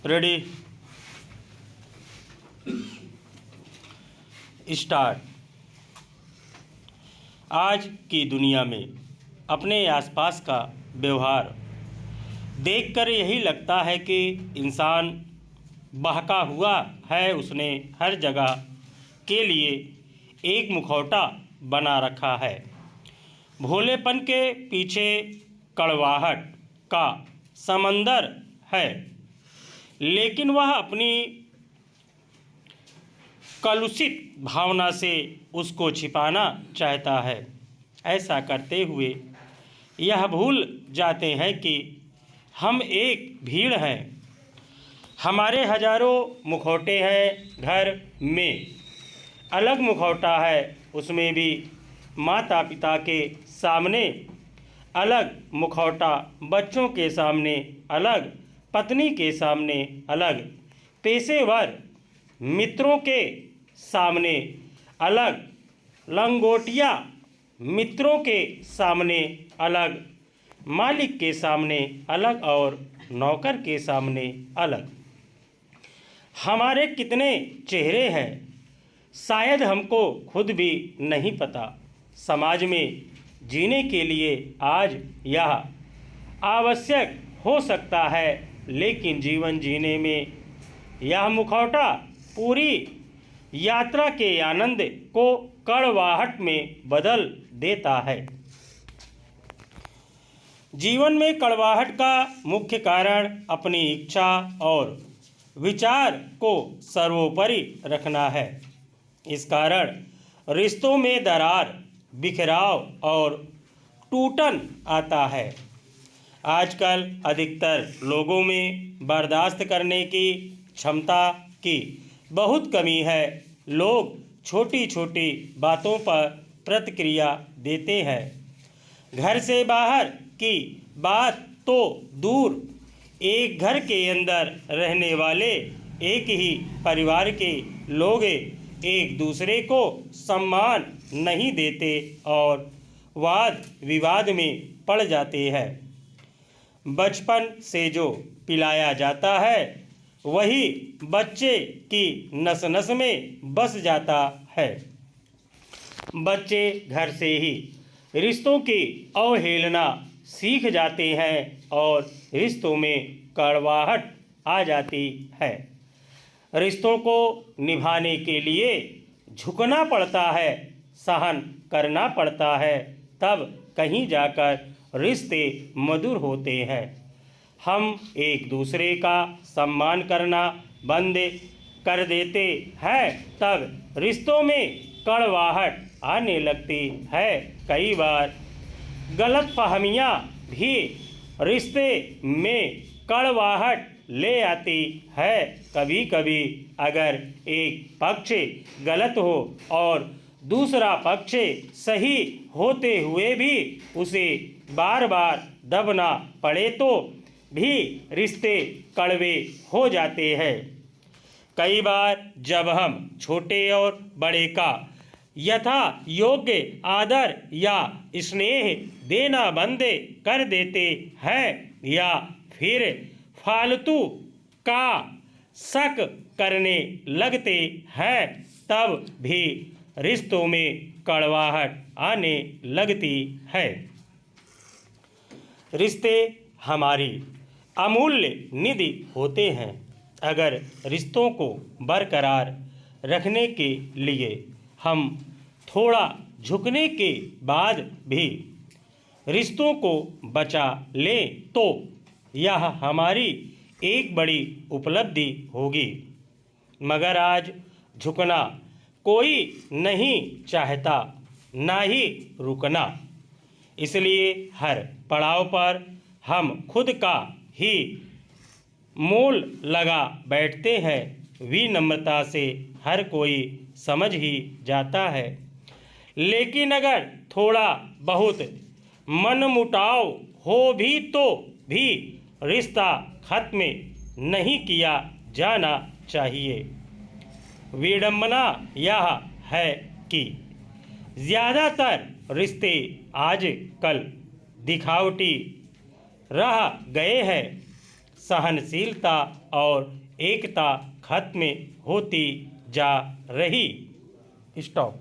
Ready start. आज की दुनिया में अपने आसपास का व्यवहार देखकर यही लगता है कि इंसान बहका हुआ है। उसने हर जगह के लिए एक मुखौटा बना रखा है। भोलेपन के पीछे कड़वाहट का समंदर है, लेकिन वह अपनी कलुषित भावना से उसको छिपाना चाहता है। ऐसा करते हुए यह भूल जाते हैं कि हम एक भीड़ हैं। हमारे हजारों मुखौटे हैं। घर में अलग मुखौटा है, उसमें भी माता पिता के सामने अलग मुखौटा, बच्चों के सामने अलग, पत्नी के सामने अलग, पेशेवर मित्रों के सामने अलग, लंगोटिया मित्रों के सामने अलग, मालिक के सामने अलग और नौकर के सामने अलग। हमारे कितने चेहरे हैं, शायद हमको खुद भी नहीं पता। समाज में जीने के लिए आज यह आवश्यक हो सकता है, लेकिन जीवन जीने में यह मुखौटा पूरी यात्रा के आनंद को कड़वाहट में बदल देता है। जीवन में कड़वाहट का मुख्य कारण अपनी इच्छा और विचार को सर्वोपरि रखना है। इस कारण रिश्तों में दरार, बिखराव और टूटन आता है। आजकल अधिकतर लोगों में बर्दाश्त करने की क्षमता की बहुत कमी है। लोग छोटी छोटी बातों पर प्रतिक्रिया देते हैं। घर से बाहर की बात तो दूर, एक घर के अंदर रहने वाले एक ही परिवार के लोग एक दूसरे को सम्मान नहीं देते और वाद विवाद में पड़ जाते हैं। बचपन से जो पिलाया जाता है वही बच्चे की नस नस में बस जाता है। बच्चे घर से ही रिश्तों की अवहेलना सीख जाते हैं और रिश्तों में कड़वाहट आ जाती है। रिश्तों को निभाने के लिए झुकना पड़ता है, सहन करना पड़ता है, तब कहीं जाकर रिश्ते मधुर होते हैं। हम एक दूसरे का सम्मान करना बंद कर देते हैं, तब रिश्तों में कड़वाहट आने लगती है। कई बार गलतफहमियां भी रिश्ते में कड़वाहट ले आती है। कभी कभी अगर एक पक्ष गलत हो और दूसरा पक्ष सही होते हुए भी उसे बार बार दबना पड़े तो भी रिश्ते कड़वे हो जाते हैं। कई बार जब हम छोटे और बड़े का यथा योग्य आदर या स्नेह देना बंद कर देते हैं या फिर फालतू का शक करने लगते हैं, तब भी रिश्तों में कड़वाहट आने लगती है। रिश्ते हमारी अमूल्य निधि होते हैं। अगर रिश्तों को बरकरार रखने के लिए हम थोड़ा झुकने के बाद भी रिश्तों को बचा लें तो यह हमारी एक बड़ी उपलब्धि होगी। मगर आज झुकना कोई नहीं चाहता, ना ही रुकना। इसलिए हर पड़ाव पर हम खुद का ही मोल लगा बैठते हैं। विनम्रता से हर कोई समझ ही जाता है, लेकिन अगर थोड़ा बहुत मनमुटाव हो भी तो भी रिश्ता खत्म नहीं किया जाना चाहिए। विडंबना यह है कि ज़्यादातर रिश्ते आज कल दिखावटी रह गए हैं। सहनशीलता और एकता खत्म होती जा रही। स्टॉप।